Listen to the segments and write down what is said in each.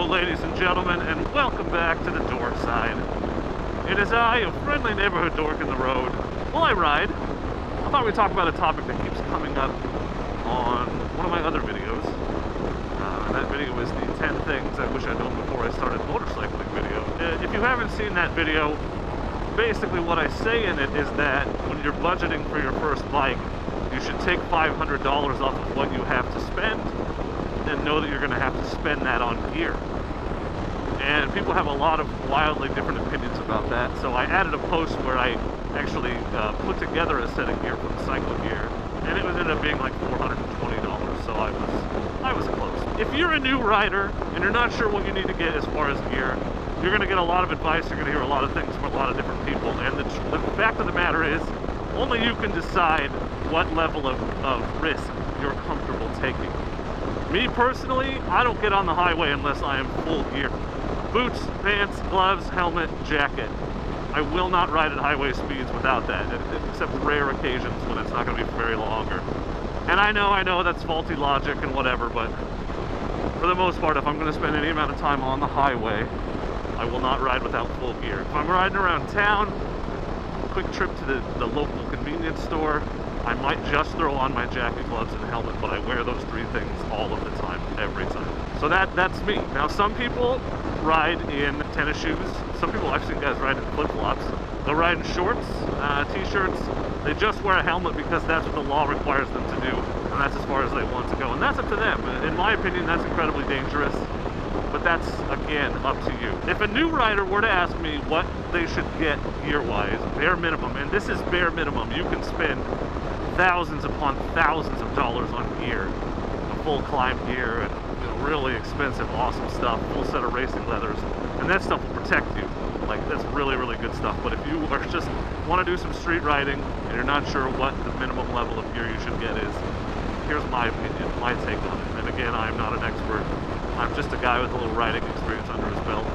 ladies and gentlemen, and welcome back to the Dork side. It is I, a friendly neighborhood dork in the road. While I ride, I thought we'd talk about a topic that keeps coming up on one of my other videos. And that video is the 10 things I wish I'd known before I started motorcycling video. If you haven't seen that video, basically what I say in it is that when you're budgeting for your first bike, you should take $500 off of what you have to spend and know that you're going to have to spend that on gear. And people have a lot of wildly different opinions about that, so I added a post where I actually put together a set of gear from Cycle Gear, and it ended up being like $420, so I was close. If you're a new rider and you're not sure what you need to get as far as gear, you're going to get a lot of advice, you're going to hear a lot of things from a lot of different people, and the fact of the matter is, only you can decide what level of risk you're comfortable taking. Me personally, I don't get on the highway unless I am full gear. Boots, pants, gloves, helmet, jacket. I will not ride at highway speeds without that, except rare occasions when it's not going to be very longer. And I know that's faulty logic and whatever, but for the most part, if I'm going to spend any amount of time on the highway, I will not ride without full gear. If I'm riding around town, quick trip to the local convenience store, I might just throw on my jacket, gloves, and helmet, but I wear those three things all of the time, every time. So that's me. Now, some people ride in tennis shoes. Some people, I've seen guys ride in flip-flops. They'll ride in shorts, t-shirts. They just wear a helmet because that's what the law requires them to do, and that's as far as they want to go. And that's up to them. In my opinion, that's incredibly dangerous, but that's, again, up to you. If a new rider were to ask me what they should get gear-wise, bare minimum, and this is bare minimum, you can spend thousands upon thousands of dollars on gear, full climb gear, and really expensive, awesome stuff, full set of racing leathers, and that stuff will protect you. Like, that's really, really good stuff. But if you are just want to do some street riding and you're not sure what the minimum level of gear you should get is, here's my opinion, my take on it. And again, I'm not an expert. I'm just a guy with a little riding experience under his belt.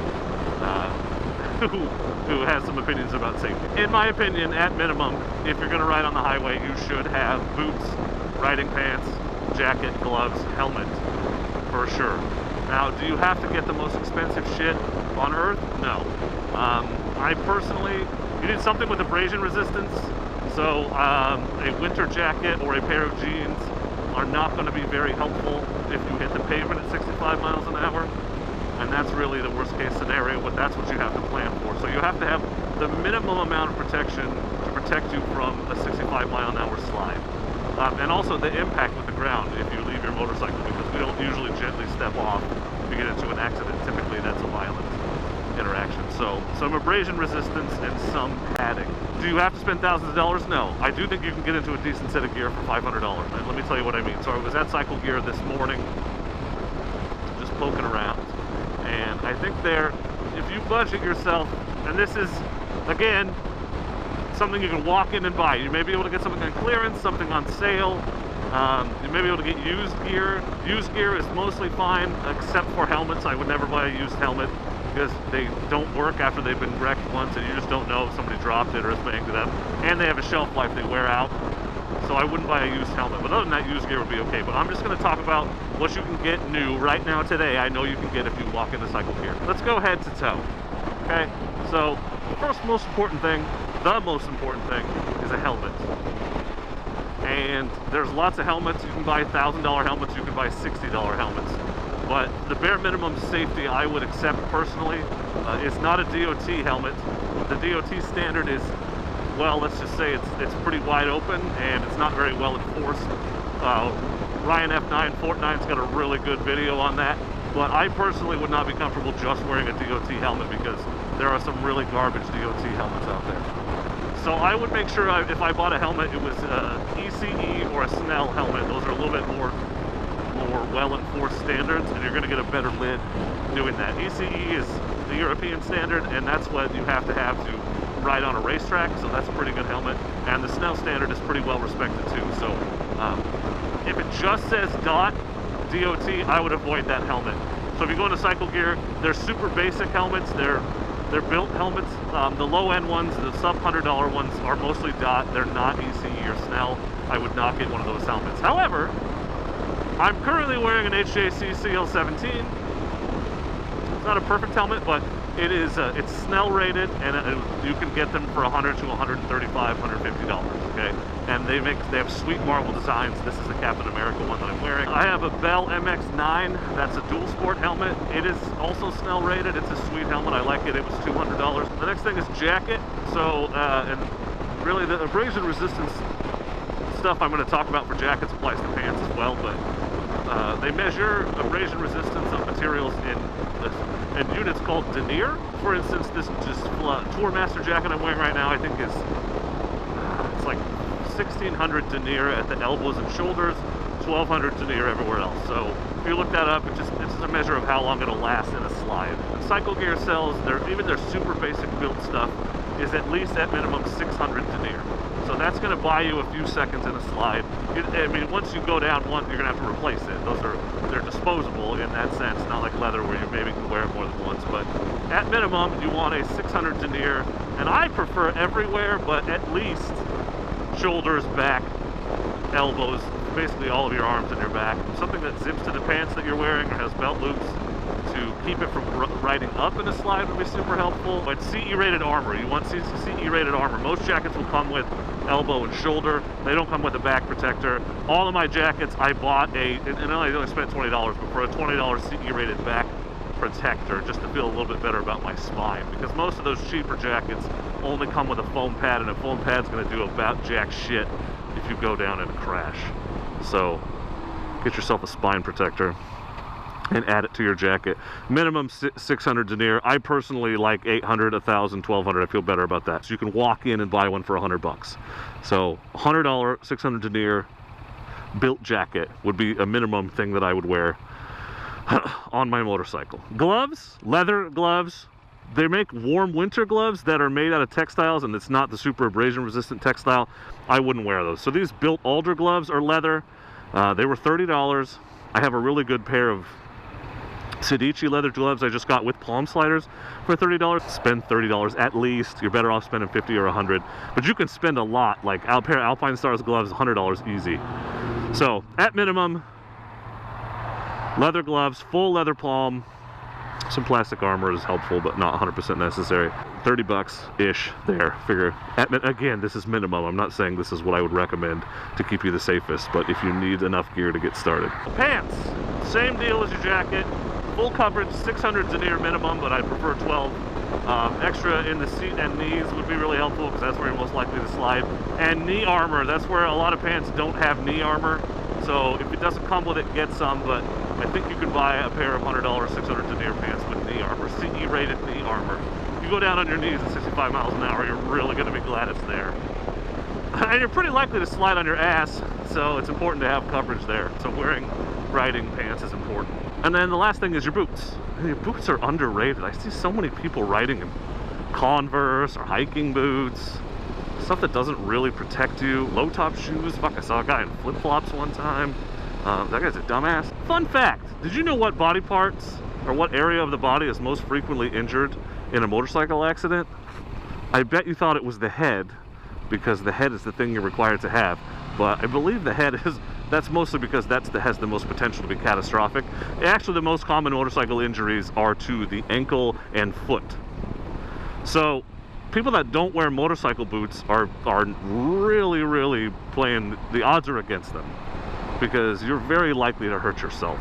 Who has some opinions about safety. In my opinion, at minimum, if you're going to ride on the highway, you should have boots, riding pants, jacket, gloves, helmet, for sure. Now, do you have to get the most expensive shit on earth? No. I personally, you need something with abrasion resistance, so a winter jacket or a pair of jeans are not going to be very helpful if you hit the pavement at 65 miles an hour. And that's really the worst case scenario, but that's what you have to plan for. So you have to have the minimum amount of protection to protect you from a 65-mile-an-hour slide. And also the impact with the ground if you leave your motorcycle, because we don't usually gently step off if you get into an accident. Typically that's a violent interaction. So some abrasion resistance and some padding. Do you have to spend thousands of dollars? No. I do think you can get into a decent set of gear for $500. And let me tell you what I mean. So I was at Cycle Gear this morning, just poking around. And I think if you budget yourself, and this is, again, something you can walk in and buy. You may be able to get something on clearance, something on sale. You may be able to get used gear. Used gear is mostly fine, except for helmets. I would never buy a used helmet because they don't work after they've been wrecked once, and you just don't know if somebody dropped it or has banged it up. And they have a shelf life, they wear out. So I wouldn't buy a used helmet, but other than that, used gear would be okay. But I'm just going to talk about what you can get new right now today. I know you can get if you walk into Cycle Gear. Let's go head to toe. Okay, so the first most important thing, the most important thing, is a helmet. And there's lots of helmets. You can buy $1,000 helmets, you can buy $60 helmets. But the bare minimum safety I would accept personally is not a DOT helmet. The DOT standard is, well, let's just say it's pretty wide open and it's not very well enforced. Ryan F9 Fortnine's got a really good video on that, but I personally would not be comfortable just wearing a DOT helmet because there are some really garbage DOT helmets out there. So I would make sure if I bought a helmet, it was ECE or a Snell helmet. Those are a little bit more well-enforced standards, and you're going to get a better lid doing that. ECE is the European standard, and that's what you have to ride on a racetrack, so that's a pretty good helmet. And the Snell standard is pretty well respected too. So if it just says DOT, I would avoid that helmet. So if you go into Cycle Gear, they're super basic helmets. They're Bilt helmets. The low-end ones, the sub-$100 ones, are mostly DOT. They're not ECE or Snell. I would not get one of those helmets. However, I'm currently wearing an HJC CL17. It's not a perfect helmet, but it is. It's Snell-rated, and you can get them for $100 to $135, $150. Okay, and they have sweet marble designs. This is the Captain America one that I'm wearing. I have a Bell MX-9. That's a dual sport helmet. It is also Snell-rated. It's a sweet helmet. I like it. It was $200. The next thing is jacket. So, and really the abrasion resistance stuff I'm going to talk about for jackets applies to pants as well, but they measure abrasion resistance of materials in units called denier. For instance, this Tour Master jacket I'm wearing right now, I think is it's like 1600 denier at the elbows and shoulders, 1200 denier everywhere else. So if you look that up, it's just a measure of how long it'll last in a slide. And Cycle Gear sells even their super basic Bilt stuff is at least at minimum 600 denier. So that's going to buy you a few seconds in a slide. I mean, once you go down one, you're going to have to replace it. They're disposable in that sense, not like leather where you maybe can wear it more than once. But at minimum, you want a 600 denier, and I prefer everywhere, but at least shoulders, back, elbows, basically all of your arms and your back. Something that zips to the pants that you're wearing or has belt loops to keep it from riding up in a slide would be super helpful. But CE-rated armor, you want CE-rated armor. Most jackets will come with elbow and shoulder. They don't come with a back protector. All of my jackets, I bought and I only spent $20, but for a $20 CE-rated back protector, just to feel a little bit better about my spine, because most of those cheaper jackets only come with a foam pad, and a foam pad's going to do about jack shit if you go down in a crash. So get yourself a spine protector and add it to your jacket. Minimum 600 denier. I personally like 800, 1000, 1200. I feel better about that. So you can walk in and buy one for $100. So $100, 600 denier Bilt jacket would be a minimum thing that I would wear on my motorcycle. Gloves, leather gloves. They make warm winter gloves that are made out of textiles, and it's not the super abrasion resistant textile. I wouldn't wear those. So these Bilt Alder gloves are leather. They were $30. I have a really good pair of Sedici leather gloves I just got with palm sliders for $30. Spend $30 at least. You're better off spending 50 or 100, but you can spend a lot. Like a pair of Alpine Stars gloves, $100 easy. So at minimum, leather gloves, full leather palm. Some plastic armor is helpful, but not 100% necessary. 30 bucks ish there. Figure. Again, this is minimum. I'm not saying this is what I would recommend to keep you the safest, but if you need enough gear to get started. Pants, same deal as your jacket. Full coverage, 600 denier minimum, but I prefer 12. Extra in the seat and knees would be really helpful, because that's where you're most likely to slide. And knee armor, that's where a lot of pants don't have knee armor. So if it doesn't come with it, get some, but I think you can buy a pair of $100 600 denier pants with knee armor, CE-rated knee armor. If you go down on your knees at 65 miles an hour, you're really going to be glad it's there. And you're pretty likely to slide on your ass, so it's important to have coverage there. So wearing riding pants is important. And then the last thing is your boots. Your boots are underrated. I see so many people riding in Converse or hiking boots. Stuff that doesn't really protect you. Low-top shoes. Fuck, I saw a guy in flip-flops one time. That guy's a dumbass. Fun fact, did you know what body parts or what area of the body is most frequently injured in a motorcycle accident? I bet you thought it was the head, because the head is the thing you're required to have. But I believe the head that's mostly because has the most potential to be catastrophic. Actually, the most common motorcycle injuries are to the ankle and foot. So people that don't wear motorcycle boots are really, really playing, the odds are against them, because you're very likely to hurt yourself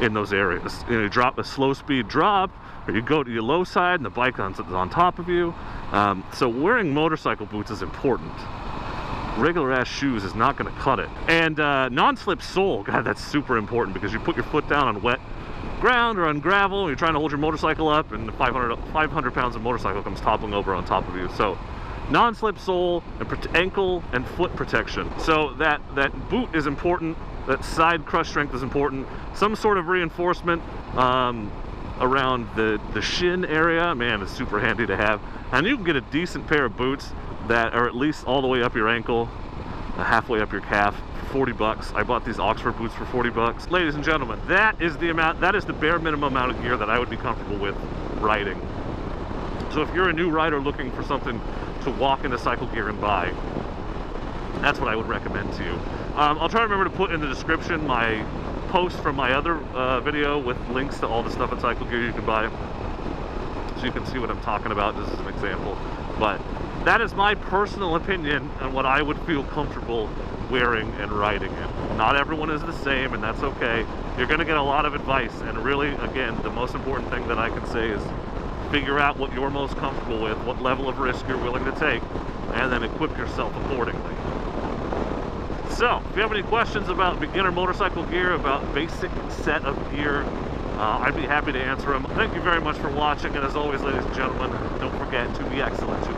in those areas. You drop a slow speed drop, or you go to your low side and the bike is on top of you. So wearing motorcycle boots is important. Regular ass shoes is not going to cut it. And non-slip sole, God, that's super important, because you put your foot down on wet ground or on gravel, and you're trying to hold your motorcycle up, and 500 pounds of motorcycle comes toppling over on top of you. So non-slip sole and ankle and foot protection. So that boot is important. That side crush strength is important. Some sort of reinforcement around the shin area, man, is super handy to have. And you can get a decent pair of boots that are at least all the way up your ankle, halfway up your calf, for 40 bucks. I bought these Oxford boots for 40 bucks. Ladies and gentlemen, that is the bare minimum amount of gear that I would be comfortable with riding. So if you're a new rider looking for something to walk into Cycle Gear and buy, that's what I would recommend to you. I'll try to remember to put in the description my post from my other video with links to all the stuff in cycle gear you can buy, so you can see what I'm talking about, just as an example. But that is my personal opinion on what I would feel comfortable wearing and riding in. Not everyone is the same, and that's okay. You're going to get a lot of advice, and really, again, the most important thing that I can say is figure out what you're most comfortable with, what level of risk you're willing to take, and then equip yourself accordingly. So, if you have any questions about beginner motorcycle gear, about basic set of gear, I'd be happy to answer them. Thank you very much for watching, and as always, ladies and gentlemen, don't forget to be excellent to